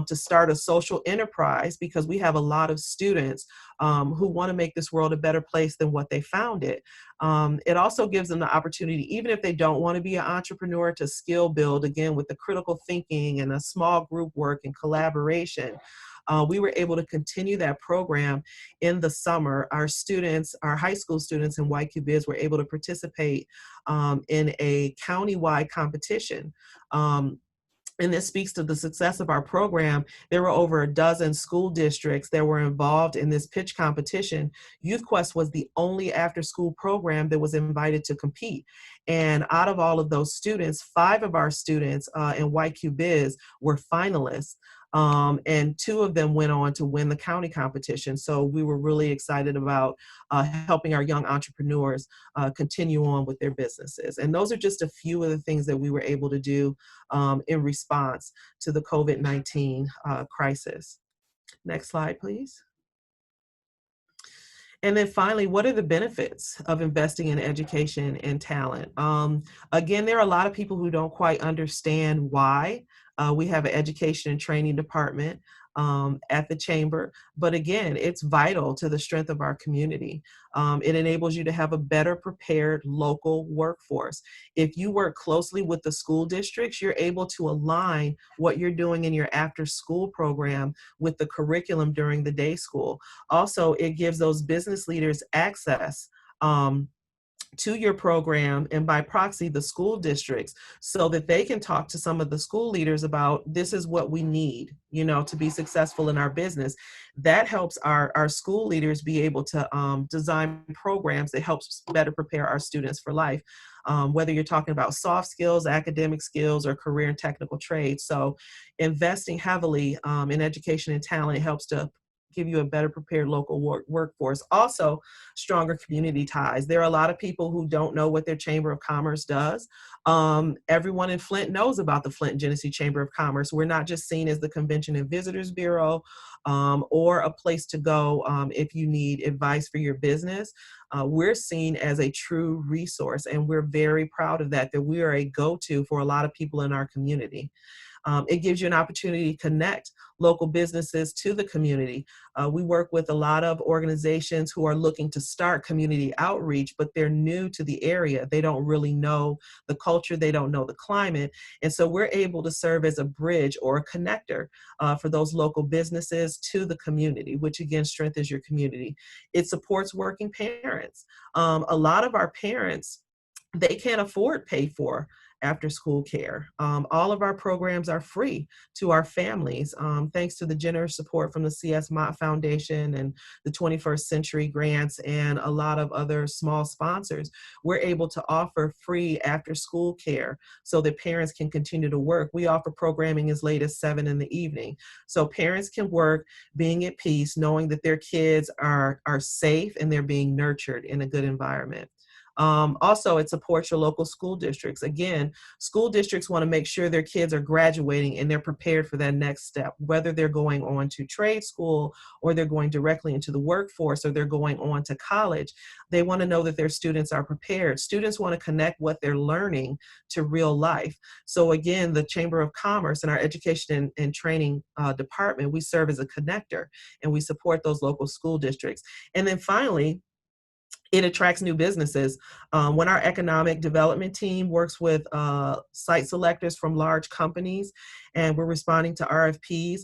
to start a social enterprise, because we have a lot of students who want to make this world a better place than what they found it. It also gives them the opportunity, even if they don't want to be an entrepreneur, to skill build, again, with the critical thinking and a small group work and collaboration. We were able to continue that program in the summer. Our students, our high school students in YQBiz, were able to participate in a countywide competition. And this speaks to the success of our program. There were over a dozen school districts that were involved in this pitch competition. YouthQuest was the only after-school program that was invited to compete. And out of all of those students, 5 of our students in YQBiz were finalists. And 2 of them went on to win the county competition. So we were really excited about helping our young entrepreneurs continue on with their businesses. And those are just a few of the things that we were able to do in response to the COVID-19 crisis. Next slide, please. And then finally, what are the benefits of investing in education and talent? Again, there are a lot of people who don't quite understand why. We have an education and training department at the chamber, but again, it's vital to the strength of our community. It enables you to have a better prepared local workforce. If you work closely with the school districts, you're able to align what you're doing in your after school program with the curriculum during the day school. Also, it gives those business leaders access to your program, and by proxy the school districts, so that they can talk to some of the school leaders about, this is what we need, you know, to be successful in our business. That helps our school leaders be able to design programs that helps better prepare our students for life, whether you're talking about soft skills, academic skills, or career and technical trades. So investing heavily in education and talent helps to give you a better prepared local workforce. Also, stronger community ties. There are a lot of people who don't know what their Chamber of Commerce does. Everyone in Flint knows about the Flint and Genesee Chamber of Commerce. We're not just seen as the Convention and Visitors Bureau or a place to go if you need advice for your business. We're seen as a true resource, and we're very proud of that, that we are a go-to for a lot of people in our community. It gives you an opportunity to connect local businesses to the community. We work with a lot of organizations who are looking to start community outreach, but they're new to the area. They don't really know the culture, they don't know the climate. And so we're able to serve as a bridge or a connector for those local businesses to the community, which again strengthens your community. It supports working parents. A lot of our parents, they can't afford pay for after school care. All of our programs are free to our families, thanks to the generous support from the C.S. Mott Foundation and the 21st Century Grants and a lot of other small sponsors. We're able to offer free after school care so that parents can continue to work. We offer programming as late as 7 in the evening. So parents can work being at peace, knowing that their kids are safe and they're being nurtured in a good environment. Also, it supports your local school districts. Again, school districts want to make sure their kids are graduating and they're prepared for that next step, whether they're going on to trade school or they're going directly into the workforce or they're going on to college. They want to know that their students are prepared. Students want to connect what they're learning to real life. So again, the Chamber of Commerce and our Education and Training Department, we serve as a connector and we support those local school districts. And then finally, it attracts new businesses. When our economic development team works with site selectors from large companies and we're responding to RFPs,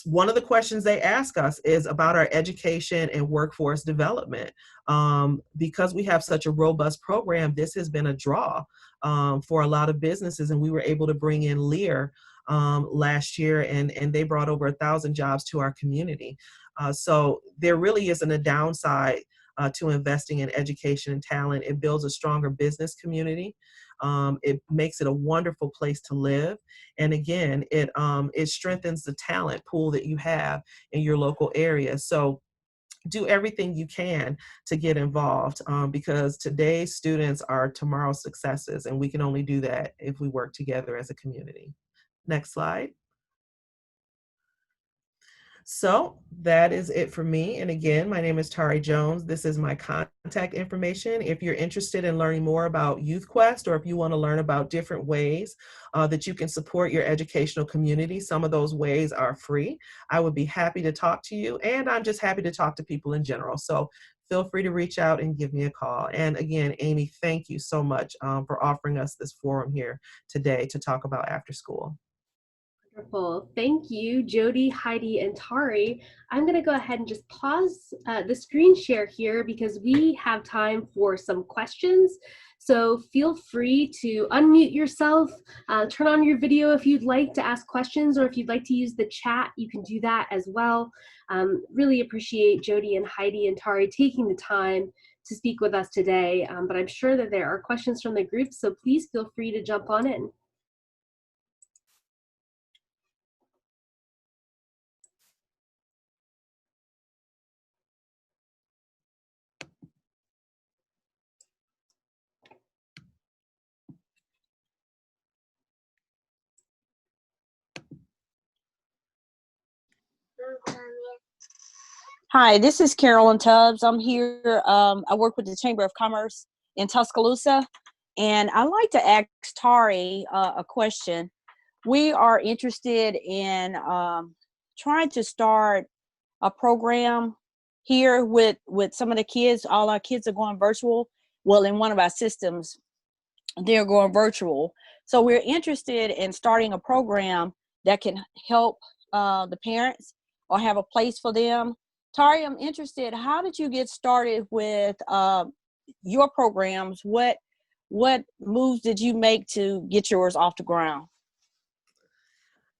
one of the questions they ask us is about our education and workforce development. Because we have such a robust program, this has been a draw for a lot of businesses, and we were able to bring in Lear last year, and they brought over 1,000 jobs to our community. So there really isn't a downside to investing in education and talent. It builds a stronger business community. It makes it a wonderful place to live. And again, it strengthens the talent pool that you have in your local area. So do everything you can to get involved because today's students are tomorrow's successes, and we can only do that if we work together as a community. Next slide. So that is it for me. And again, my name is Tari Jones. This is my contact information. If you're interested in learning more about YouthQuest, or if you want to learn about different ways that you can support your educational community, some of those ways are free. I would be happy to talk to you, and I'm just happy to talk to people in general. So feel free to reach out and give me a call. And again, Amy, thank you so much for offering us this forum here today to talk about after school. Wonderful. Thank you, Jodi, Heidi, and Tari. I'm going to go ahead and just pause the screen share here because we have time for some questions. So feel free to unmute yourself, turn on your video if you'd like to ask questions, or if you'd like to use the chat, you can do that as well. Really appreciate Jodi and Heidi and Tari taking the time to speak with us today, but I'm sure that there are questions from the group, so please feel free to jump on in. Hi, this is Carolyn Tubbs. I'm here. I work with the Chamber of Commerce in Tuscaloosa, and I'd like to ask Tari a question. We are interested in trying to start a program here with some of the kids. All our kids are going virtual. Well, in one of our systems, they're going virtual. So we're interested in starting a program that can help the parents or have a place for them. Tari, I'm interested, how did you get started with your programs, what moves did you make to get yours off the ground?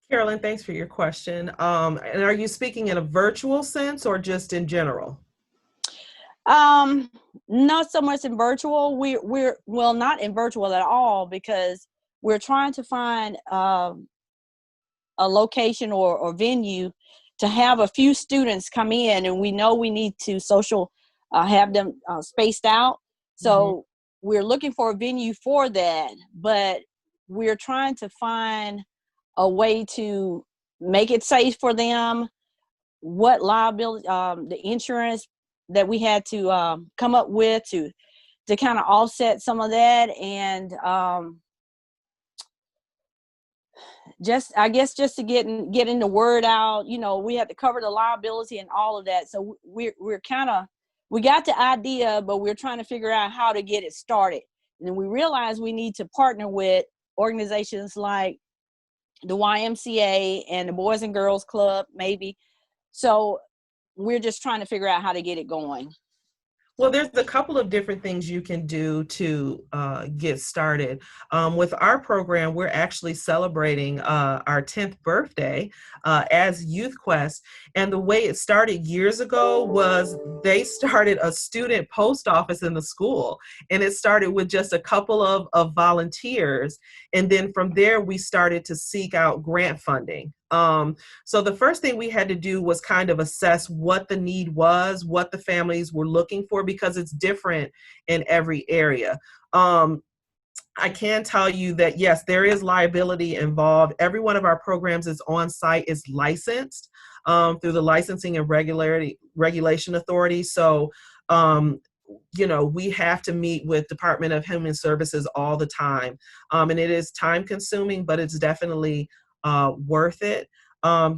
Carolyn, thanks for your question. And are you speaking in a virtual sense or just in general? Not so much in virtual. We're well, not in virtual at all, because we're trying to find a location or venue to have a few students come in, and we know we need to have them spaced out. So we're looking for a venue for that, but we're trying to find a way to make it safe for them. What liability, the insurance that we had to come up with to kind of offset some of that, and I guess just to getting the word out. We had to cover the liability and all of that. So we got the idea, but we're trying to figure out how to get it started. And then we realized we need to partner with organizations like the YMCA and the Boys and Girls Club, maybe. So we're just trying to figure out how to get it going. Well, there's a couple of different things you can do to get started. With our program, we're actually celebrating our 10th birthday as Youth Quest. And the way it started years ago was they started a student post office in the school. And it started with just a couple of volunteers. And then from there, we started to seek out grant funding. So the first thing we had to do was kind of assess what the need was, what the families were looking for, because it's different in every area. I can tell you that, yes, there is liability involved. Every one of our programs is on site, is licensed through the Licensing and Regulation Authority. So, we have to meet with Department of Human Services all the time. And it is time consuming, but it's definitely worth it.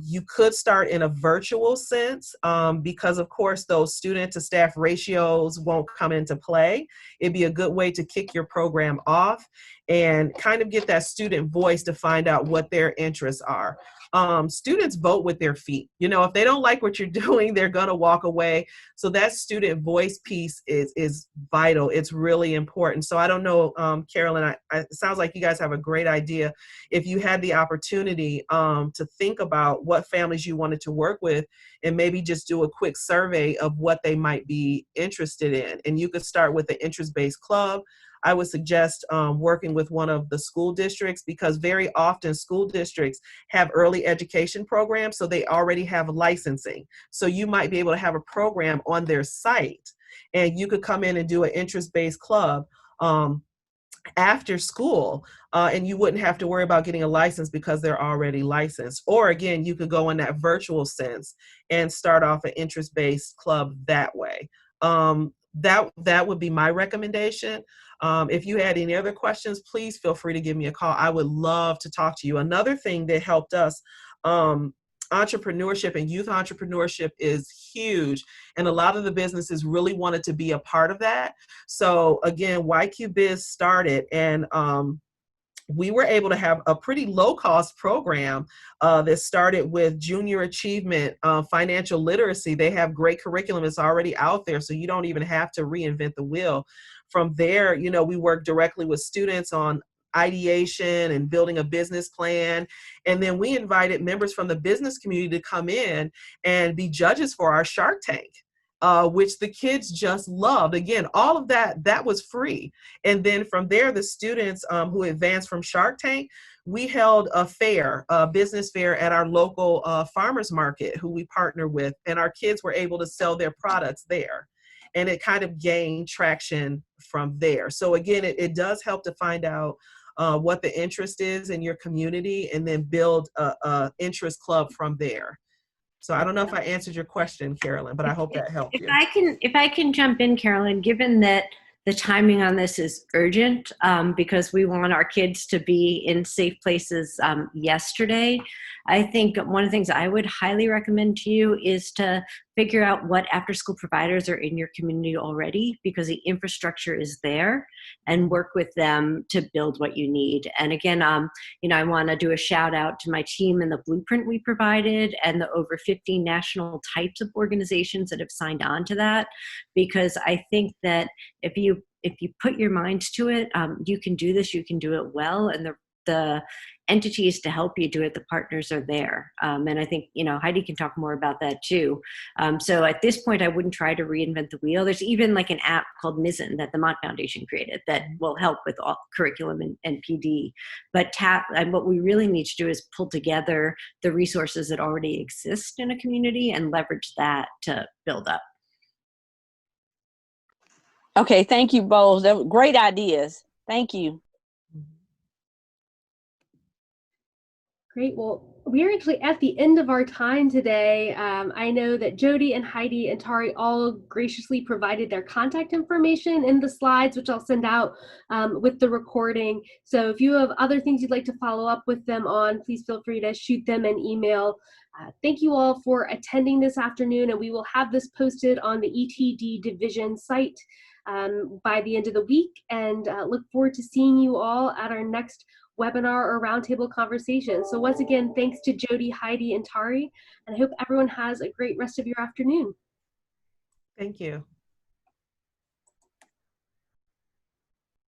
You could start in a virtual sense because, of course, those student to staff ratios won't come into play. It'd be a good way to kick your program off and kind of get that student voice to find out what their interests are. Students vote with their feet. If they don't like what you're doing, they're going to walk away. So that student voice piece is vital. It's really important. So I don't know, Carolyn, it sounds like you guys have a great idea. If you had the opportunity to think about what families you wanted to work with and maybe just do a quick survey of what they might be interested in. And you could start with an interest-based club. I would suggest working with one of the school districts, because very often school districts have early education programs, so they already have licensing. So you might be able to have a program on their site, and you could come in and do an interest-based club after school, and you wouldn't have to worry about getting a license because they're already licensed. Or again, you could go in that virtual sense and start off an interest-based club that way. That would be my recommendation. If you had any other questions, please feel free to give me a call. I would love to talk to you. Another thing that helped us, entrepreneurship and youth entrepreneurship is huge. And a lot of the businesses really wanted to be a part of that. So again, YQ Biz started, and we were able to have a pretty low-cost program that started with junior achievement, financial literacy. They have great curriculum. It's already out there, so you don't even have to reinvent the wheel. From there, we work directly with students on ideation and building a business plan. And then we invited members from the business community to come in and be judges for our Shark Tank. Which the kids just loved. Again, all of that was free. And then from there, the students who advanced from Shark Tank, we held a business fair at our local farmers market who we partner with, and our kids were able to sell their products there. And it kind of gained traction from there. So again, it does help to find out what the interest is in your community, and then build a interest club from there. So I don't know if I answered your question, Carolyn, but I hope that helped you. If I can jump in, Carolyn, given that the timing on this is urgent, because we want our kids to be in safe places yesterday, I think one of the things I would highly recommend to you is to figure out what after-school providers are in your community already, because the infrastructure is there, and work with them to build what you need. And again, I want to do a shout out to my team and the blueprint we provided and the over 50 national types of organizations that have signed on to that, because I think that if you put your minds to it, you can do this, you can do it well, and the entities to help you do it, the partners are there. And I think, Heidi can talk more about that too. So at this point, I wouldn't try to reinvent the wheel. There's even like an app called Mizzen that the Mott Foundation created that will help with all curriculum and PD. But and what we really need to do is pull together the resources that already exist in a community and leverage that to build up. Okay, thank you both. They were great ideas. Thank you. Great. Well, we're actually at the end of our time today. I know that Jodi and Heidi and Tari all graciously provided their contact information in the slides, which I'll send out with the recording. So if you have other things you'd like to follow up with them on, please feel free to shoot them an email. Thank you all for attending this afternoon, and we will have this posted on the ETD division site by the end of the week, and look forward to seeing you all at our next webinar or roundtable conversation. So once again, thanks to Jodi, Heidi, and Tari, and I hope everyone has a great rest of your afternoon. Thank you.